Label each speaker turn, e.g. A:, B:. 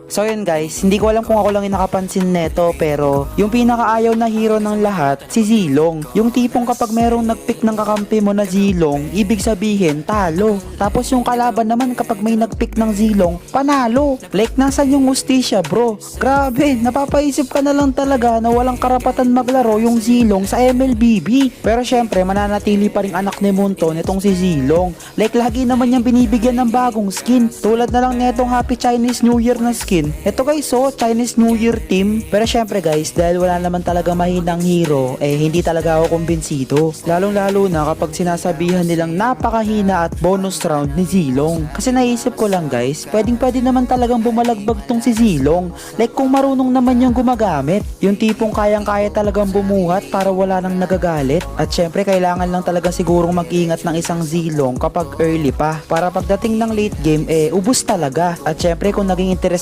A: So yun guys, hindi ko alam kung ako lang yung nakapansin neto, pero yung pinakaayaw na hero ng lahat, si Zilong. Yung tipong kapag merong nagpick ng kakampi mo na Zilong, ibig sabihin talo. Tapos yung kalaban naman kapag may nagpick ng Zilong, panalo. Like nasan yung hustisya bro? Grabe, napapaisip ka na lang talaga na walang karapatan maglaro yung Zilong sa MLBB. Pero syempre mananatili pa rin anak ni Munto nitong si Zilong. Like lagi naman niyang binibigyan ng bagong skin. Tulad na lang netong Happy Chinese New Year na skin. Ito guys, so Chinese New Year team. Pero syempre guys, dahil wala naman talaga mahinang hero, hindi talaga ako kumbinsido. Lalong lalo na kapag sinasabihan nilang napakahina at bonus round ni Zilong. Kasi naisip ko lang guys, pwede naman talagang bumalagbag tong si Zilong. Like kung marunong naman yung gumagamit. Yung tipong kayang-kaya talagang bumuhat para wala nang nagagalit. At syempre kailangan lang talaga sigurong mag-ingat ng isang Zilong kapag early pa. Para pagdating ng late game, ubus talaga. At syempre kung naging interesado